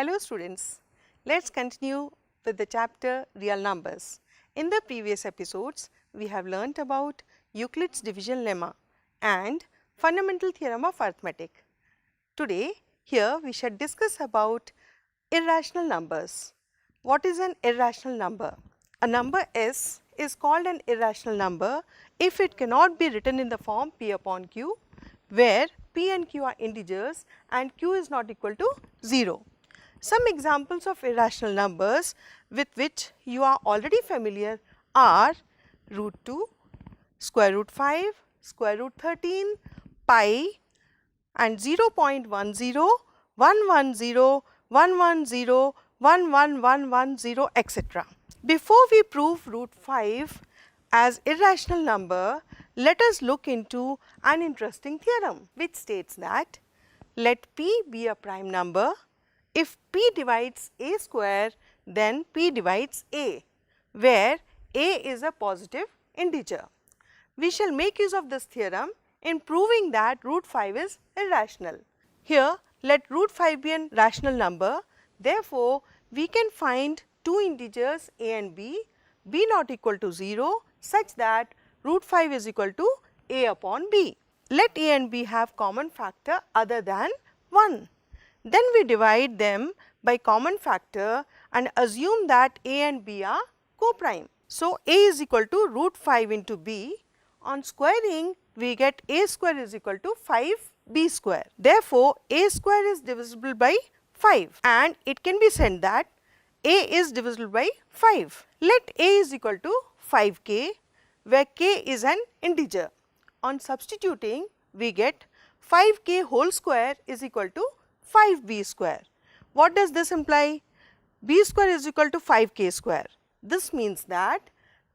Hello students, let's continue with the chapter Real Numbers. In the previous episodes, we have learnt about Euclid's division lemma and fundamental theorem of arithmetic. Today, here we shall discuss about irrational numbers. What is an irrational number? A number S is called an irrational number if it cannot be written in the form P upon Q, where P and Q are integers and Q is not equal to 0. Some examples of irrational numbers with which you are already familiar are root 2, square root 5, square root 13, pi and 0.10, 110, 110, 11110, etc. Before we prove root 5 as irrational number, let us look into an interesting theorem which states that let P be a prime number. If P divides A square, then P divides A, where A is a positive integer. We shall make use of this theorem in proving that root 5 is irrational. Here, let root 5 be a rational number. Therefore, we can find two integers A and B not equal to 0 such that root 5 is equal to A upon B. Let A and B have common factor other than 1. Then we divide them by common factor and assume that A and B are co-prime. So, A is equal to root 5 into B. On squaring, we get A square is equal to 5B square. Therefore, A square is divisible by 5 and it can be said that A is divisible by 5. Let A is equal to 5k, where k is an integer. On substituting, we get 5k whole square is equal to 5b square. What does this imply? B square is equal to 5k square. This means that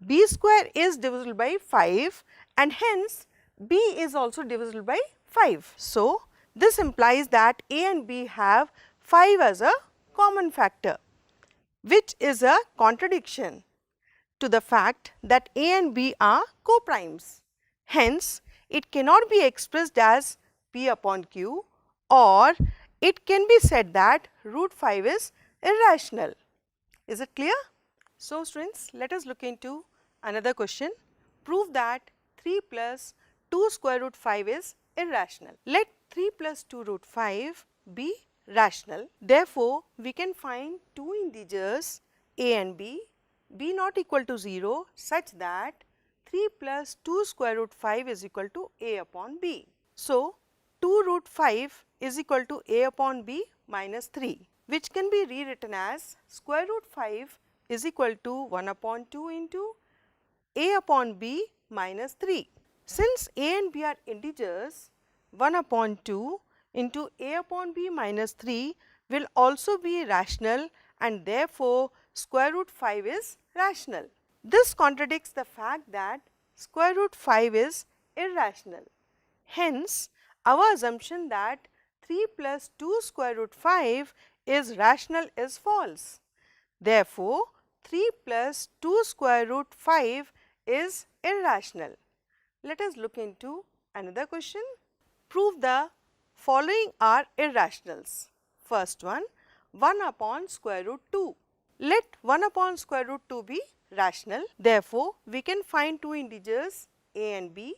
b square is divisible by 5 and hence b is also divisible by 5. So, this implies that A and B have 5 as a common factor, which is a contradiction to the fact that A and B are co-primes. Hence, it cannot be expressed as P upon Q, or it can be said that root 5 is irrational. Is it clear? So, students, let us look into another question. Prove that 3 plus 2 square root 5 is irrational. Let 3 plus 2 root 5 be rational. Therefore, we can find two integers A and B not equal to 0 such that 3 plus 2 square root 5 is equal to A upon B. So, 2 root 5 is equal to A upon B minus 3, which can be rewritten as square root 5 is equal to 1 upon 2 into A upon B minus 3. Since A and B are integers, 1 upon 2 into A upon B minus 3 will also be rational and therefore, square root 5 is rational. This contradicts the fact that square root 5 is irrational. Hence, our assumption that 3 plus 2 square root 5 is rational is false. Therefore, 3 plus 2 square root 5 is irrational. Let us look into another question. Prove the following are irrationals. First one, 1 upon square root 2. Let 1 upon square root 2 be rational. Therefore, we can find two integers A and B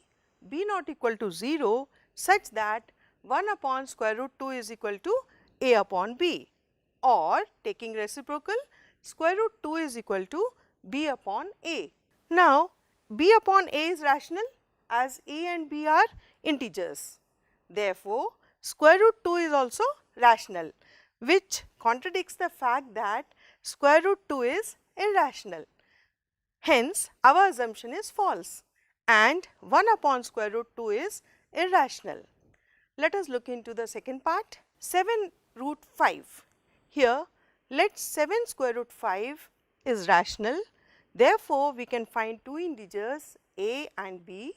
not equal to 0 such that 1 upon square root 2 is equal to A upon B, or taking reciprocal, square root 2 is equal to B upon A. Now, B upon A is rational as A and B are integers. Therefore, square root 2 is also rational, which contradicts the fact that square root 2 is irrational. Hence, our assumption is false and 1 upon square root 2 is irrational. Let us look into the second part. 7 root 5. Here, let 7 square root 5 is rational. Therefore, we can find two integers A and B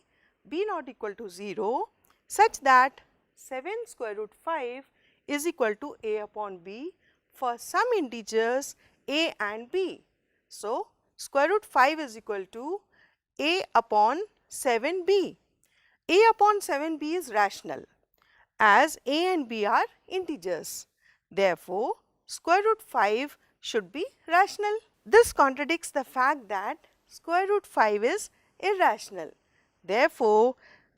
not equal to 0 such that 7 square root 5 is equal to A upon B for some integers A and B. So, square root 5 is equal to A upon 7B. A upon 7B is rational as A and B are integers. Therefore, square root 5 should be rational. This contradicts the fact that square root 5 is irrational. Therefore,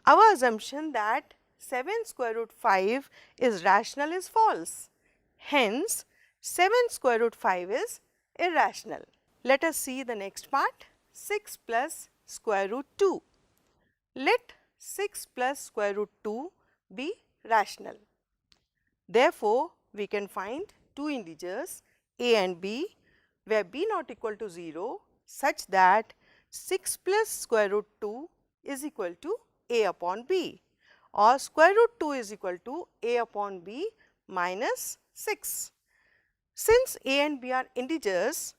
our assumption that 7 square root 5 is rational is false. Hence, 7 square root 5 is irrational. Let us see the next part, 6 plus square root 2. Let 6 plus square root 2 be rational. Therefore, we can find two integers a and b where b not equal to 0 such that 6 plus square root 2 is equal to a upon b, or square root 2 is equal to a upon b minus 6. Since a and b are integers,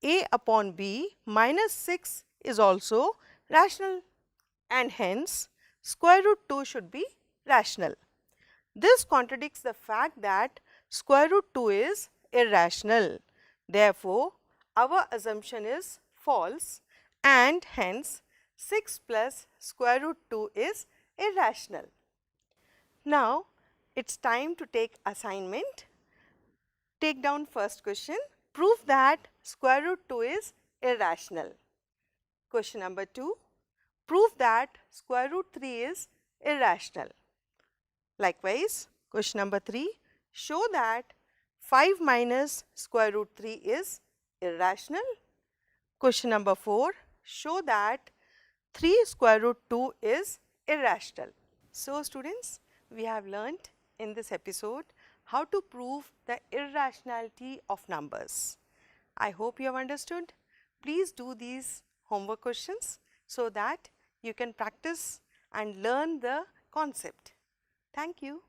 a upon b minus 6 is also rational, and hence square root 2 should be rational. This contradicts the fact that square root 2 is irrational. Therefore, our assumption is false, and hence 6 plus square root 2 is irrational. Now, it is time to take assignment. Take down first question. Prove that square root 2 is irrational. Question number 2. Prove that square root 3 is irrational. Likewise, question number 3. Show that 5 minus square root 3 is irrational. Question number 4. Show that 3 square root 2 is irrational. So, students, we have learnt in this episode how to prove the irrationality of numbers. I hope you have understood. Please do these homework questions so that you can practice and learn the concept. Thank you.